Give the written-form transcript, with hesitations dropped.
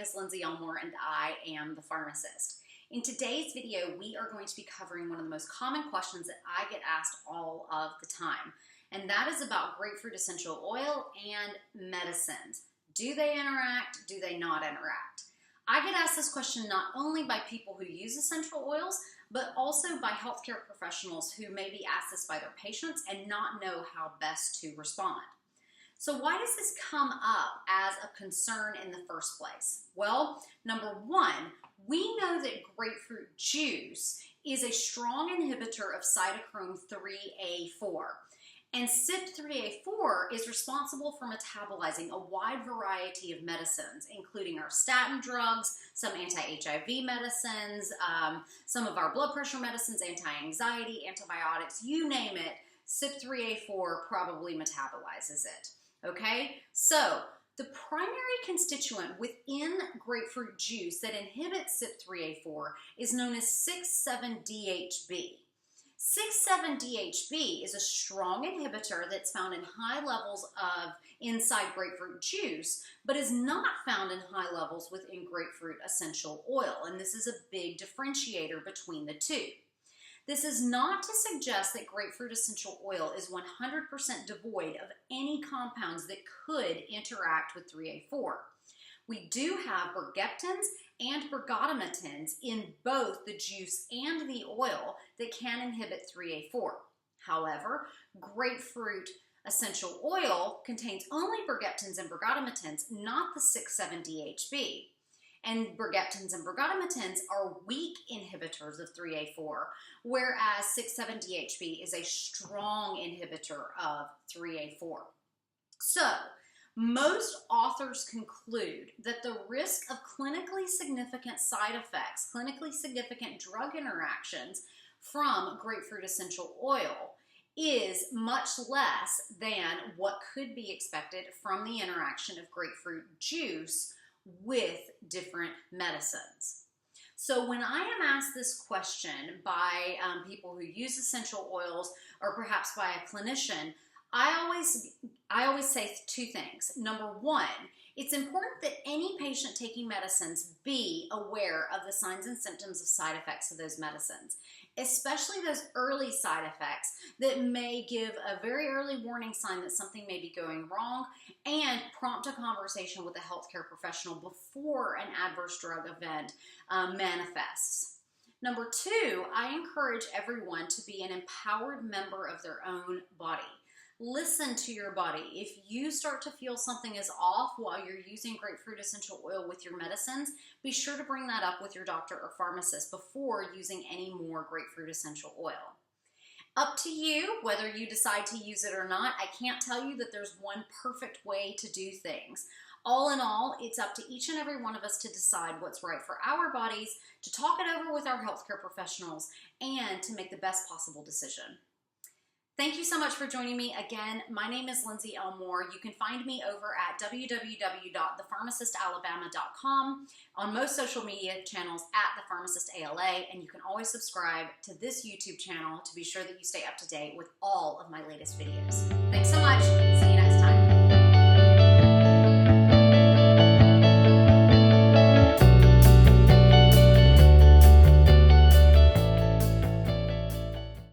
is Lindsey Elmore and I am the pharmacist. In today's video, we are going to be covering one of the most common questions that I get asked all of the time, and that is about grapefruit essential oil and medicines. Do they interact? Do they not interact? I get asked this question not only by people who use essential oils, but also by healthcare professionals who may be asked this by their patients and not know how best to respond. So why does this come up as a concern in the first place? Well, number one, we know that grapefruit juice is a strong inhibitor of cytochrome 3A4. And CYP3A4 is responsible for metabolizing a wide variety of medicines, including our statin drugs, some anti-HIV medicines, some of our blood pressure medicines, anti-anxiety, antibiotics, you name it, CYP3A4 probably metabolizes it. Okay, so the primary constituent within grapefruit juice that inhibits CYP3A4 is known as 6,7-DHB. 6,7-DHB is a strong inhibitor that's found in high levels inside grapefruit juice, but is not found in high levels within grapefruit essential oil, and this is a big differentiator between the two. This is not to suggest that grapefruit essential oil is 100% devoid of any compounds that could interact with 3A4. We do have bergeptins and bergamotins in both the juice and the oil that can inhibit 3A4. However, grapefruit essential oil contains only bergeptins and bergamotins, not the 6,7-DHB. And bergeptins and bergamotins are weak inhibitors of 3A4, whereas 6,7-DHB is a strong inhibitor of 3A4. So, most authors conclude that the risk of clinically significant side effects, clinically significant drug interactions from grapefruit essential oil is much less than what could be expected from the interaction of grapefruit juice with different medicines. So when I am asked this question by people who use essential oils or perhaps by a clinician, I always say two things. Number one, it's important that any patient taking medicines be aware of the signs and symptoms of side effects of those medicines, especially those early side effects that may give a very early warning sign that something may be going wrong and prompt a conversation with a healthcare professional before an adverse drug event manifests. Number two, I encourage everyone to be an empowered member of their own body. Listen to your body. If you start to feel something is off while you're using grapefruit essential oil with your medicines, be sure to bring that up with your doctor or pharmacist before using any more grapefruit essential oil. Up to you whether you decide to use it or not. I can't tell you that there's one perfect way to do things. All in all, it's up to each and every one of us to decide what's right for our bodies, to talk it over with our healthcare professionals, and to make the best possible decision. Thank you so much for joining me. Again, my name is Lindsey Elmore. You can find me over at www.thepharmacistalabama.com, on most social media channels at The Pharmacist ALA, and you can always subscribe to this YouTube channel to be sure that you stay up to date with all of my latest videos. Thanks so much.